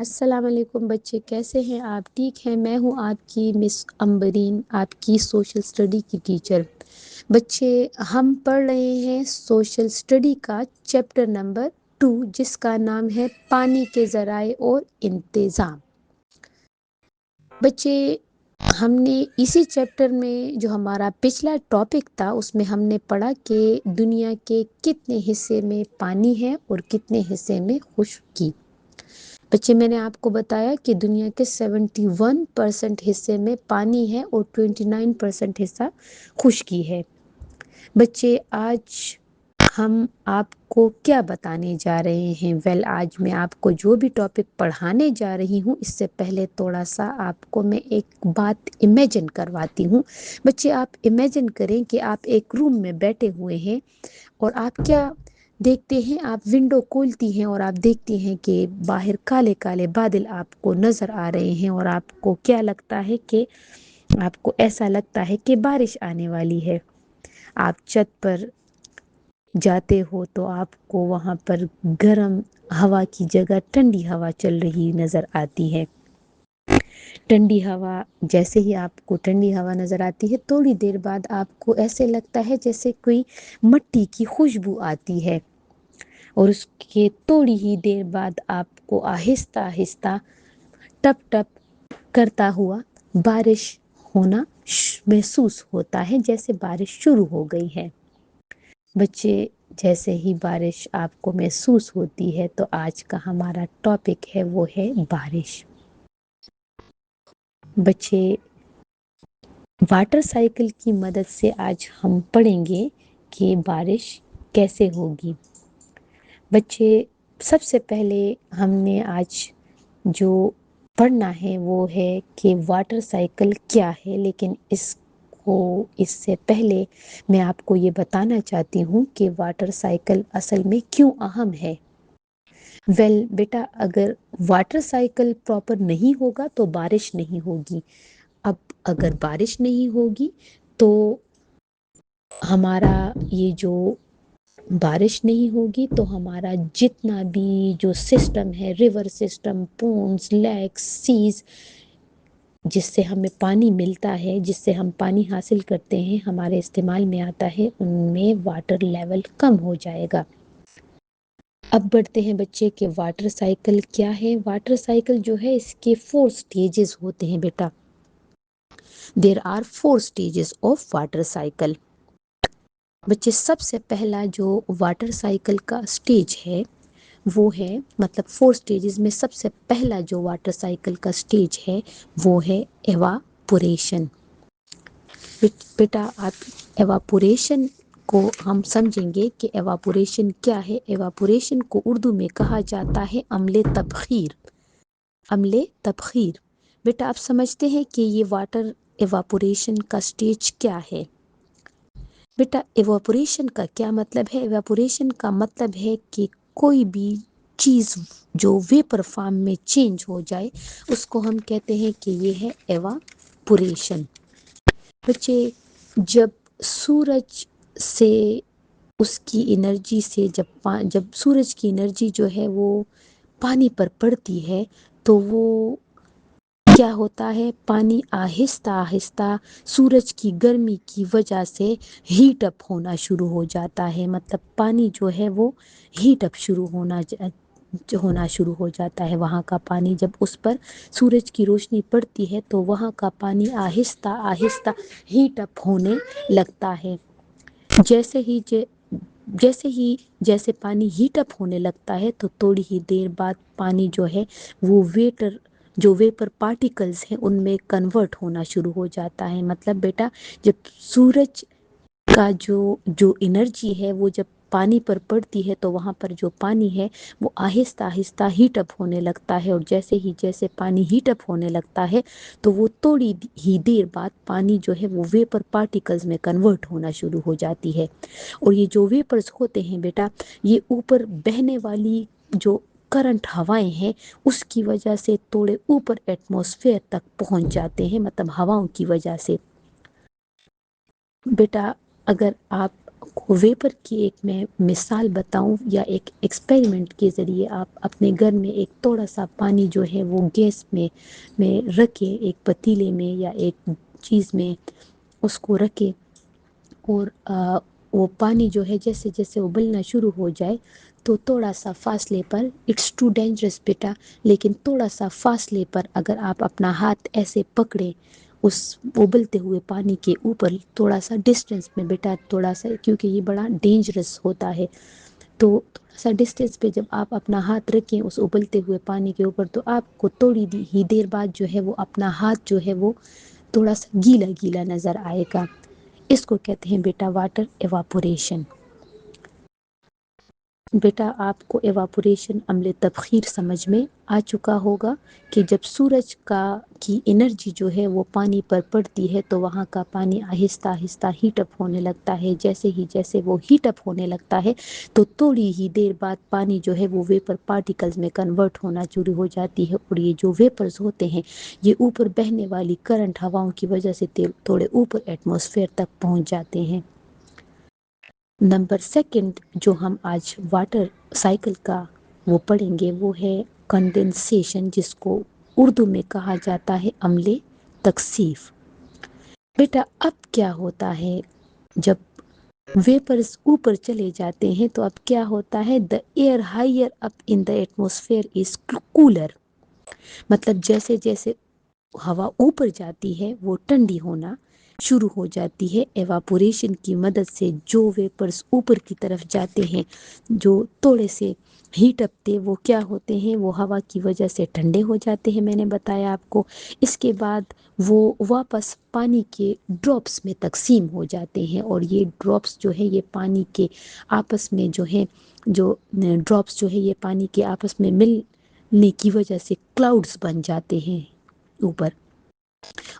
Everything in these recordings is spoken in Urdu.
السلام علیکم بچے، کیسے ہیں آپ؟ ٹھیک ہیں؟ میں ہوں آپ کی مس امبرین، آپ کی سوشل اسٹڈی کی ٹیچر۔ بچے، ہم پڑھ رہے ہیں سوشل اسٹڈی کا چیپٹر نمبر 2، جس کا نام ہے پانی کے ذرائع اور انتظام۔ بچے، ہم نے اسی چیپٹر میں جو ہمارا پچھلا ٹاپک تھا اس میں ہم نے پڑھا کہ دنیا کے کتنے حصے میں پانی ہے اور کتنے حصے میں خشکی۔ بچے، میں نے آپ کو بتایا کہ دنیا کے 71% حصے میں پانی ہے اور 29% حصہ خشکی ہے۔ بچے، آج ہم آپ کو کیا بتانے جا رہے ہیں؟ آج میں آپ کو جو بھی ٹاپک پڑھانے جا رہی ہوں اس سے پہلے تھوڑا سا آپ کو میں ایک بات امیجن کرواتی ہوں۔ بچے، آپ امیجن کریں کہ آپ ایک روم میں بیٹھے ہوئے ہیں اور آپ کیا دیکھتے ہیں؟ آپ ونڈو کھولتی ہیں اور آپ دیکھتی ہیں کہ باہر کالے کالے بادل آپ کو نظر آ رہے ہیں، اور آپ کو کیا لگتا ہے کہ آپ کو ایسا لگتا ہے کہ بارش آنے والی ہے۔ آپ چھت پر جاتے ہو تو آپ کو وہاں پر گرم ہوا کی جگہ ٹھنڈی ہوا چل رہی نظر آتی ہے۔ ٹھنڈی ہوا، جیسے ہی آپ کو ٹھنڈی ہوا نظر آتی ہے، تھوڑی دیر بعد آپ کو ایسے لگتا ہے جیسے کوئی مٹی کی خوشبو آتی ہے، اور اس کے تھوڑی ہی دیر بعد آپ کو آہستہ آہستہ ٹپ ٹپ کرتا ہوا بارش ہونا محسوس ہوتا ہے، جیسے بارش شروع ہو گئی ہے۔ بچے، جیسے ہی بارش آپ کو محسوس ہوتی ہے تو آج کا ہمارا ٹاپک ہے وہ ہے بارش۔ بچے، واٹر سائیکل کی مدد سے آج ہم پڑھیں گے کہ بارش کیسے ہوگی۔ بچے، سب سے پہلے ہم نے آج جو پڑھنا ہے وہ ہے کہ واٹر سائیکل کیا ہے، لیکن اس سے پہلے میں آپ کو یہ بتانا چاہتی ہوں کہ واٹر سائیکل اصل میں کیوں اہم ہے۔ بیٹا، اگر واٹر سائیکل پراپر نہیں ہوگا تو بارش نہیں ہوگی۔ اب اگر بارش نہیں ہوگی تو ہمارا یہ جو بارش نہیں ہوگی تو ہمارا جتنا بھی جو سسٹم ہے، river system, ponds, lakes, seas, جس سے ہمیں پانی ملتا ہے، جس سے ہم پانی حاصل کرتے ہیں، ہمارے استعمال میں آتا ہے، ان میں واٹر لیول کم ہو جائے گا۔ اب بڑھتے ہیں بچے کہ واٹر سائیکل کیا ہے۔ واٹر سائیکل جو ہے اس کے 4 سٹیجز ہوتے ہیں بیٹا۔ There are 4 stages of water cycle. بچے، سب سے پہلا جو واٹر سائیکل کا سٹیج ہے وہ ہے، مطلب 4 سٹیجز میں سب سے پہلا جو واٹر سائیکل کا سٹیج ہے وہ ہے ایواپوریشن۔ بیٹا، آپ ایواپوریشن کو ہم سمجھیں گے کہ ایواپوریشن کیا ہے۔ ایواپوریشن کو اردو میں کہا جاتا ہے عمل تبخیر۔ عمل تبخیر۔ بیٹا، آپ سمجھتے ہیں کہ یہ واٹر ایواپوریشن کا سٹیج کیا ہے؟ بیٹا، ایواپوریشن کا کیا مطلب ہے؟ ایواپوریشن کا مطلب ہے کہ کوئی بھی چیز جو ویپر فارم میں چینج ہو جائے اس کو ہم کہتے ہیں کہ یہ ہے ایواپوریشن۔ بچے، جب سورج سے اس کی انرجی سے جب سورج کی انرجی جو ہے وہ پانی پر پڑتی ہے تو وہ کیا ہوتا ہے؟ پانی آہستہ آہستہ سورج کی گرمی کی وجہ سے ہیٹ اپ ہونا شروع ہو جاتا ہے، مطلب پانی جو ہے وہ ہیٹ اپ ہونا شروع ہو جاتا ہے۔ وہاں کا پانی جب اس پر سورج کی روشنی پڑتی ہے تو وہاں کا پانی آہستہ آہستہ ہیٹ اپ ہونے لگتا ہے۔ جیسے پانی ہیٹ اپ ہونے لگتا ہے تو تھوڑی ہی دیر بعد پانی جو ہے وہ ویپر پارٹیکلز ہیں ان میں کنورٹ ہونا شروع ہو جاتا ہے۔ مطلب بیٹا، جب سورج کا جو انرجی ہے وہ جب پانی پر پڑتی ہے تو وہاں پر جو پانی ہے وہ آہستہ آہستہ ہیٹ اپ ہونے لگتا ہے، اور جیسے پانی ہیٹ اپ ہونے لگتا ہے تو وہ تھوڑی ہی دیر بعد پانی جو ہے وہ ویپر پارٹیکلز میں کنورٹ ہونا شروع ہو جاتی ہے۔ اور یہ جو ویپرز ہوتے ہیں بیٹا، یہ اوپر بہنے والی جو کرنٹ ہوائیں ہیں اس کی وجہ سے تھوڑے اوپر ایٹماسفیئر تک پہنچ جاتے ہیں، مطلب ہواؤں کی وجہ سے۔ بیٹا، اگر آپ کو ویپر کی ایک میں مثال بتاؤں یا ایک ایکسپیریمنٹ کے ذریعے آپ اپنے گھر میں ایک تھوڑا سا پانی جو ہے وہ گیس میں رکھیں، ایک پتیلے میں یا ایک چیز میں اس کو رکھیں، اور وہ پانی جو ہے جیسے جیسے ابلنا شروع ہو جائے تو تھوڑا سا فاصلے پر، اٹس ٹو ڈینجرس بیٹا، لیکن تھوڑا سا فاصلے پر اگر آپ اپنا ہاتھ ایسے پکڑیں اس ابلتے ہوئے پانی کے اوپر، تھوڑا سا ڈسٹینس میں بیٹا، تھوڑا سا، کیونکہ یہ بڑا ڈینجرس ہوتا ہے، تو تھوڑا سا ڈسٹینس پہ جب آپ اپنا ہاتھ رکھیں اس ابلتے ہوئے پانی کے اوپر، تو آپ کو تھوڑی ہی دیر بعد جو ہے وہ اپنا ہاتھ جو ہے وہ تھوڑا سا گیلا گیلا نظر آئے گا۔ اس کو کہتے ہیں بیٹا واٹر ایواپوریشن۔ بیٹا آپ کو ایواپوریشن عمل تبخیر سمجھ میں آ چکا ہوگا کہ جب سورج کی انرجی جو ہے وہ پانی پر پڑتی ہے تو وہاں کا پانی آہستہ آہستہ ہیٹ اپ ہونے لگتا ہے، جیسے وہ ہیٹ اپ ہونے لگتا ہے تو تھوڑی ہی دیر بعد پانی جو ہے وہ ویپر پارٹیکلز میں کنورٹ ہونا شروع ہو جاتی ہے، اور یہ جو ویپرز ہوتے ہیں یہ اوپر بہنے والی کرنٹ ہواؤں کی وجہ سے تھوڑے اوپر ایٹماسفیئر تک پہنچ جاتے ہیں۔ نمبر سیکنڈ جو ہم آج واٹر سائیکل کا وہ پڑھیں گے وہ ہے کنڈنسیشن، جس کو اردو میں کہا جاتا ہے عمل تکثیف۔ بیٹا اب کیا ہوتا ہے جب ویپرز اوپر چلے جاتے ہیں تو اب کیا ہوتا ہے، the air higher up in the atmosphere is cooler، مطلب جیسے جیسے ہوا اوپر جاتی ہے وہ ٹھنڈی ہونا شروع ہو جاتی ہے۔ ایواپوریشن کی مدد سے جو ویپرز اوپر کی طرف جاتے ہیں، جو تھوڑے سے ہیٹ اپ تھے، وہ کیا ہوتے ہیں، وہ ہوا کی وجہ سے ٹھنڈے ہو جاتے ہیں، میں نے بتایا آپ کو۔ اس کے بعد وہ واپس پانی کے ڈراپس میں تقسیم ہو جاتے ہیں، اور یہ ڈراپس جو ہے یہ پانی کے آپس میں جو ہے، جو ڈراپس جو ہے یہ پانی کے آپس میں ملنے کی وجہ سے کلاؤڈز بن جاتے ہیں اوپر،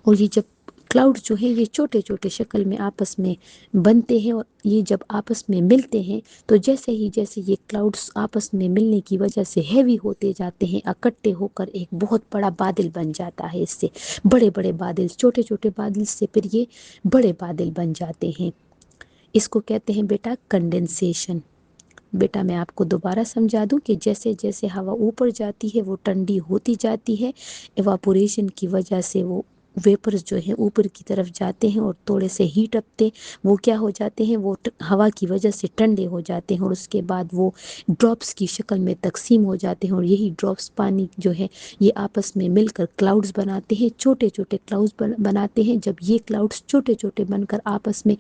اور یہ جب کلاؤڈ جو ہے یہ چھوٹے چھوٹے شکل میں آپس میں بنتے ہیں، اور یہ جب آپس میں ملتے ہیں تو جیسے یہ کلاؤڈز آپس میں ملنے کی وجہ سے ہیوی ہوتے جاتے ہیں، اکٹھے ہو کر ایک بہت بڑا بادل بن جاتا ہے۔ اس سے بڑے بڑے بادل، چھوٹے چھوٹے بادل سے پھر یہ بڑے بادل بن جاتے ہیں۔ اس کو کہتے ہیں بیٹا کنڈنسیشن۔ بیٹا میں آپ کو دوبارہ سمجھا دوں کہ جیسے جیسے ہوا اوپر جاتی ہے وہ ٹھنڈی ہوتی جاتی ہے، ایواپوریشن کی وجہ سے وہ ویپرز جو ہیں اوپر کی طرف جاتے ہیں اور تھوڑے سے ہیٹ اپ تھے وہ کیا ہو جاتے ہیں، وہ ہوا کی وجہ سے ٹھنڈے ہو جاتے ہیں، اور اس کے بعد وہ ڈراپس کی شکل میں تقسیم ہو جاتے ہیں، اور یہی ڈراپس پانی جو ہے یہ آپس میں مل کر کلاؤڈز بناتے ہیں، چھوٹے چھوٹے کلاؤڈز بناتے ہیں۔ جب یہ کلاؤڈز چھوٹے چھوٹے بن کر آپس میں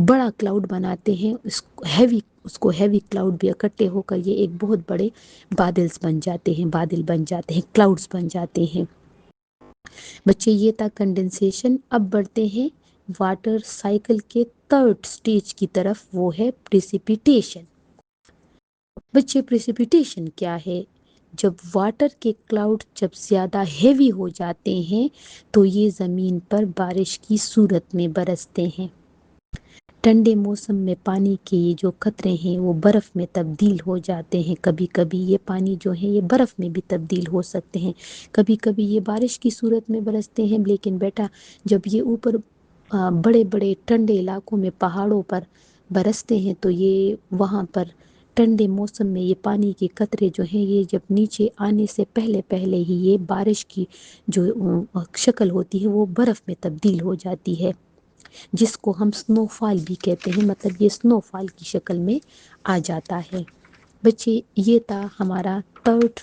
بڑا کلاؤڈ بناتے ہیں، اس کو ہیوی کلاؤڈ بھی اکٹھے ہو کر یہ ایک بہت بڑے بادل بن جاتے ہیں، کلاؤڈز بن جاتے ہیں۔ بچے یہ تھا کنڈنسیشن۔ اب بڑھتے ہیں واٹر سائیکل کے تھرڈ سٹیج کی طرف، وہ ہے پریسیپیٹیشن۔ بچے پریسیپیٹیشن کیا ہے؟ جب واٹر کے کلاؤڈ جب زیادہ ہیوی ہو جاتے ہیں تو یہ زمین پر بارش کی صورت میں برستے ہیں۔ ٹھنڈے موسم میں پانی کے یہ جو قطرے ہیں وہ برف میں تبدیل ہو جاتے ہیں، کبھی کبھی یہ پانی جو ہے یہ برف میں بھی تبدیل ہو سکتے ہیں، کبھی کبھی یہ بارش کی صورت میں برستے ہیں۔ لیکن بیٹا جب یہ اوپر بڑے بڑے ٹھنڈے علاقوں میں پہاڑوں پر برستے ہیں تو یہ وہاں پر ٹھنڈے موسم میں یہ پانی کے قطرے جو ہیں یہ جب نیچے آنے سے پہلے ہی یہ بارش کی جو شکل ہوتی ہے وہ برف میں تبدیل ہو جاتی ہے، جس کو ہم سنو فال بھی کہتے ہیں، مطلب یہ سنو فال کی شکل میں آ جاتا ہے۔ بچے یہ تھا ہمارا تھرڈ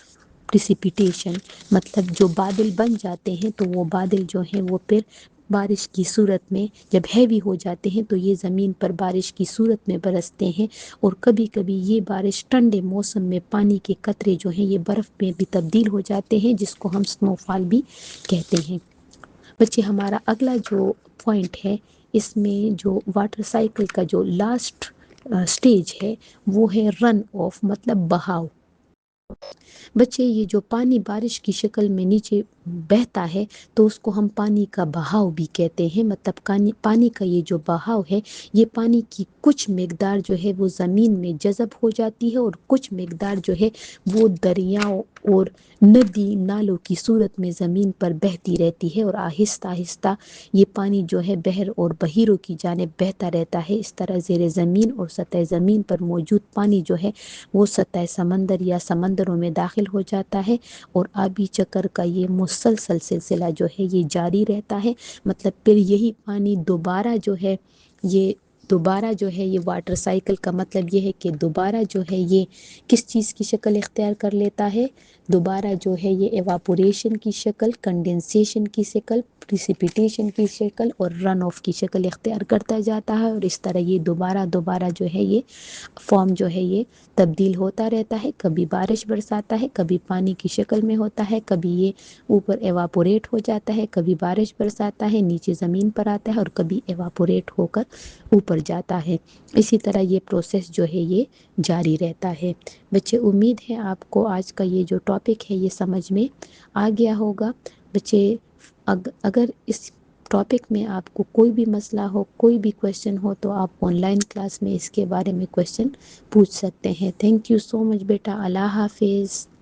پریسیپیٹیشن، مطلب جو بادل بن جاتے ہیں تو وہ بادل جو ہیں وہ پھر بارش کی صورت میں جب ہیوی ہو جاتے ہیں تو یہ زمین پر بارش کی صورت میں برستے ہیں، اور کبھی کبھی یہ بارش ٹھنڈے موسم میں پانی کے قطرے جو ہیں یہ برف میں بھی تبدیل ہو جاتے ہیں، جس کو ہم سنو فال بھی کہتے ہیں۔ بچے ہمارا اگلا جو پوائنٹ ہے اس میں جو واٹر سائیکل کا جو لاسٹ سٹیج ہے وہ ہے رن آف، مطلب بہاؤ۔ بچے یہ جو پانی بارش کی شکل میں نیچے بہتا ہے تو اس کو ہم پانی کا بہاؤ بھی کہتے ہیں. مطلب پانی کا یہ جو بہاؤ ہے، یہ پانی کی کچھ مقدار جو ہے وہ زمین میں جذب ہو جاتی ہے، اور کچھ مقدار جو ہے وہ دریاؤں اور ندی نالوں کی صورت میں زمین پر بہتی رہتی ہے، اور آہستہ آہستہ یہ پانی جو ہے بحر اور بحیروں کی جانب بہتا رہتا ہے. اس طرح زیر زمین اور سطح زمین پر موجود پانی جو ہے وہ سطح سمندر یا سمندروں میں داخل ہو جاتا ہے، اور آبی چکر کا یہ مسلسل سلسلہ جو ہے یہ جاری رہتا ہے. مطلب پھر یہی پانی دوبارہ جو ہے یہ واٹر سائیکل کا مطلب یہ ہے کہ دوبارہ جو ہے یہ کس چیز کی شکل اختیار کر لیتا ہے، دوبارہ جو ہے یہ ایواپوریشن کی شکل، کنڈنسیشن کی شکل، پریسیپیٹیشن کی شکل اور رن آف کی شکل اختیار کرتا جاتا ہے. اور اس طرح یہ دوبارہ جو ہے یہ فارم جو ہے یہ تبدیل ہوتا رہتا ہے. کبھی بارش برساتا ہے، کبھی پانی کی شکل میں ہوتا ہے، کبھی یہ اوپر ایواپوریٹ ہو جاتا ہے، کبھی بارش برساتا ہے نیچے زمین پر آتا ہے، اور کبھی ایواپوریٹ ہو کر اوپر جاتا ہے. اسی طرح یہ پروسیس جو ہے یہ جاری رہتا ہے. بچے امید ہے آپ کو آج کا یہ جو ٹاپک ہے یہ سمجھ میں آ گیا ہوگا. بچے اگر اس ٹاپک میں آپ کو کوئی بھی مسئلہ ہو، کوئی بھی کویشچن ہو، تو آپ آن لائن کلاس میں اس کے بارے میں کویشچن پوچھ سکتے ہیں. تھینک یو سو مچ بیٹا. اللہ حافظ.